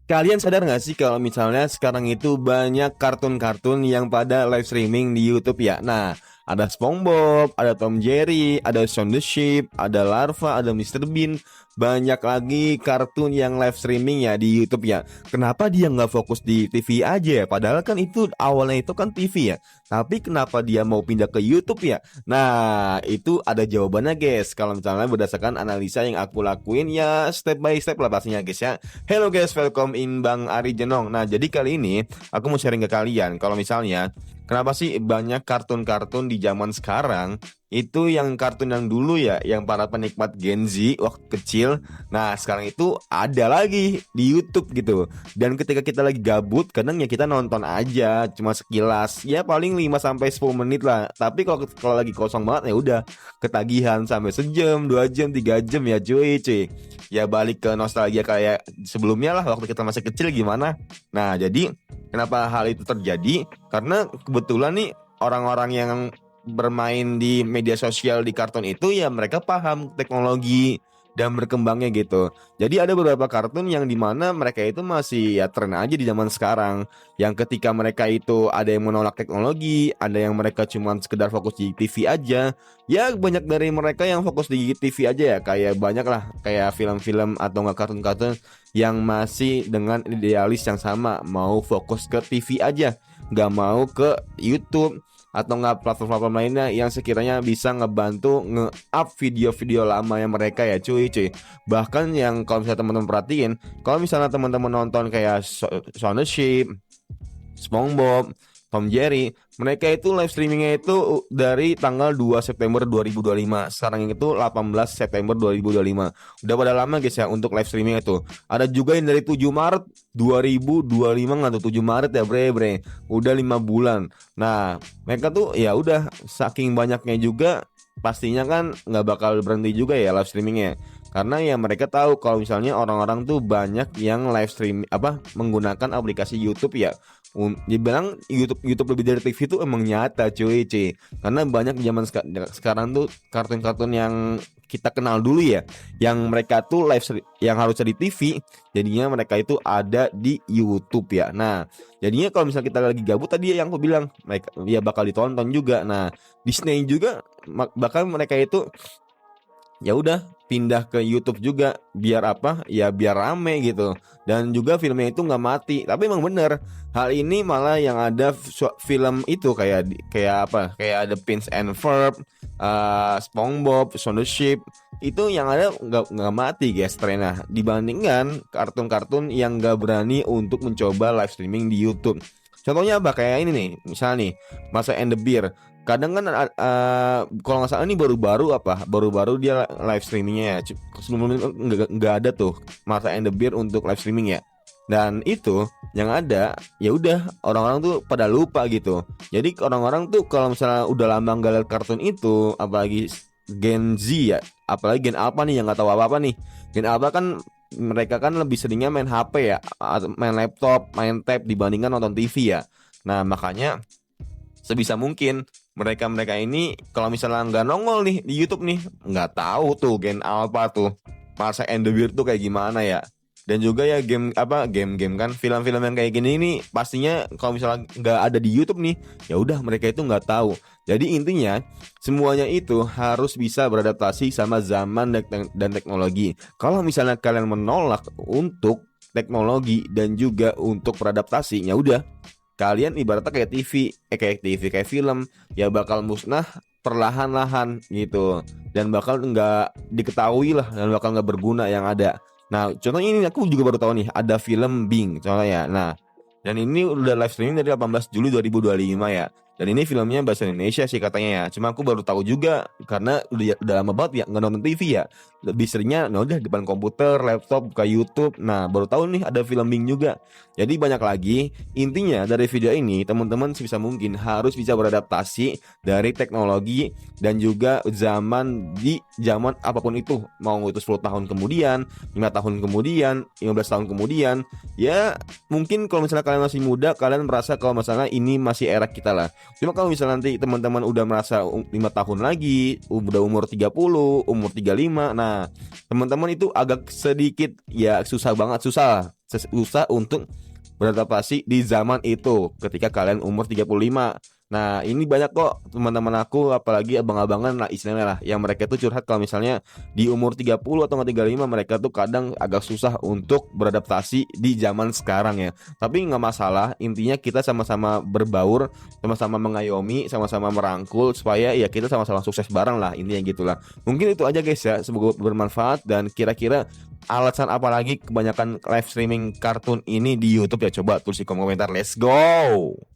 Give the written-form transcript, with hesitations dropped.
Kalian sadar nggak sih kalau misalnya sekarang itu banyak kartun-kartun yang pada live streaming di YouTube ya? Nah, ada SpongeBob, ada Tom Jerry, ada Shaun the Sheep, ada Larva, ada Mr. Bean. Banyak lagi kartun yang live streaming ya di YouTube ya. Kenapa dia nggak fokus di TV aja ya? Padahal kan itu awalnya itu kan TV ya. Tapi kenapa dia mau pindah ke YouTube ya? Nah, itu ada jawabannya guys. Kalau misalnya berdasarkan analisa yang aku lakuin ya step by step lah pastinya guys ya. Hello guys, welcome in Bang Ari Jenong. Nah, jadi kali ini aku mau sharing ke kalian kalau misalnya kenapa sih banyak kartun-kartun di zaman sekarang itu yang kartun yang dulu ya, yang para penikmat Gen Z waktu kecil. Nah, sekarang itu ada lagi di YouTube gitu. Dan ketika kita lagi gabut, kadang ya kita nonton aja cuma sekilas. Ya paling 5 sampai 10 menit lah. Tapi kalau lagi kosong banget ya udah ketagihan sampai sejam, 2 jam, 3 jam ya cuy. Ya balik ke nostalgia kayak sebelumnya lah waktu kita masih kecil gimana. Nah, jadi kenapa hal itu terjadi? Karena kebetulan nih orang-orang yang bermain di media sosial di kartun itu ya mereka paham teknologi dan berkembangnya gitu. Jadi ada beberapa kartun yang dimana mereka itu masih ya tren aja di zaman sekarang. Yang ketika mereka itu ada yang menolak teknologi, ada yang mereka cuma sekedar fokus di TV aja. Ya banyak dari mereka yang fokus di TV aja ya. Kayak banyak lah kayak film-film atau nggak kartun-kartun yang masih dengan idealis yang sama, mau fokus ke TV aja, nggak mau ke YouTube atau nggak platform-platform lainnya yang sekiranya bisa ngebantu nge-up video-video lama yang mereka ya cuy. Bahkan yang kalau misalnya teman-teman perhatiin, kalau misalnya teman-teman nonton kayak Shaun the Sheep, SpongeBob, Tom Jerry, mereka itu live streamingnya itu dari tanggal 2 September 2025. Sekarang itu 18 September 2025. Udah pada lama guys ya untuk live streaming itu. Ada juga yang dari 7 Maret 2025 atau 7 Maret ya bre. Udah 5 bulan. Nah, mereka tuh ya udah saking banyaknya juga pastinya kan nggak bakal berhenti juga ya live streamingnya. Karena ya mereka tahu kalau misalnya orang-orang tuh banyak yang live stream apa menggunakan aplikasi YouTube ya. Dibilang YouTube lebih dari TV itu emang nyata cuy. Karena banyak di zaman sekarang tuh kartun-kartun yang kita kenal dulu ya, yang mereka tuh yang harusnya di TV, jadinya mereka itu ada di YouTube ya. Nah, jadinya kalau misalnya kita lagi gabut tadi yang aku bilang, mereka ya bakal ditonton juga. Nah, Disney juga bakal mereka itu ya udah pindah ke YouTube juga biar apa ya biar rame gitu dan juga filmnya itu nggak mati. Tapi emang bener hal ini malah yang ada film itu kayak apa kayak ada Prince and Ferb, SpongeBob, Shaun the Sheep itu yang ada nggak mati guys trennya dibandingkan kartun-kartun yang nggak berani untuk mencoba live streaming di YouTube. Contohnya apa kayak ini nih misalnya nih Masa and the Bear. Kadang kan kalau nggak salah ini baru-baru dia live streamingnya ya. Sebelumnya nggak ada tuh Martha and the Bear untuk live streaming ya. Dan itu yang ada ya udah orang-orang tuh pada lupa gitu. Jadi orang-orang tuh kalau misalnya udah lama nggak lihat kartun itu, apalagi Gen Z ya, apalagi Gen Alpha nih yang nggak tahu apa-apa nih. Gen Alpha kan mereka kan lebih seringnya main HP ya, atau main laptop, main tab dibandingkan nonton TV ya. Nah makanya sebisa mungkin mereka-mereka ini kalau misalnya nggak nongol nih di YouTube nih nggak tahu tuh Gen Alpha tuh Masa and the Bear tuh kayak gimana ya. Dan juga ya game-game kan film-film yang kayak gini ini pastinya kalau misalnya nggak ada di YouTube nih ya udah mereka itu nggak tahu. Jadi intinya semuanya itu harus bisa beradaptasi sama zaman dan teknologi. Kalau misalnya kalian menolak untuk teknologi dan juga untuk beradaptasi ya udah kalian ibaratnya kayak kayak film ya bakal musnah perlahan-lahan gitu dan bakal nggak diketahui lah dan bakal nggak berguna yang ada. Nah contohnya ini aku juga baru tahu nih ada film Bing contohnya. Nah dan ini udah live streaming dari 18 Juli 2025 ya. Dan ini filmnya bahasa Indonesia sih katanya ya. Cuma aku baru tahu juga karena udah lama banget ya nggak nonton TV ya. Lebih seringnya nah udah depan komputer, laptop, buka YouTube. Nah baru tahu nih ada film Bing juga. Jadi banyak lagi. Intinya dari video ini teman-teman sebisa mungkin harus bisa beradaptasi dari teknologi dan juga zaman apapun itu. Mau itu 10 tahun kemudian, 5 tahun kemudian, 15 tahun kemudian. Ya mungkin kalau misalnya kalian masih muda kalian merasa kalau misalnya ini masih era kita lah. Cuma kalau misalnya nanti teman-teman udah merasa 5 tahun lagi udah umur 30, umur 35, nah teman-teman itu agak sedikit ya susah banget, susah susah untuk beradaptasi di zaman itu ketika kalian umur 35. Nah, ini banyak kok teman-teman aku, apalagi abang-abangan lah istilahnya lah, yang mereka tuh curhat kalau misalnya di umur 30 atau 35 mereka tuh kadang agak susah untuk beradaptasi di zaman sekarang ya. Tapi nggak masalah, intinya kita sama-sama berbaur, sama-sama mengayomi, sama-sama merangkul supaya ya kita sama-sama sukses bareng lah, intinya gitulah. Mungkin itu aja guys ya, semoga bermanfaat. Dan kira-kira alasan apa lagi kebanyakan live streaming kartun ini di YouTube ya, coba tulis di kolom komentar. Let's go.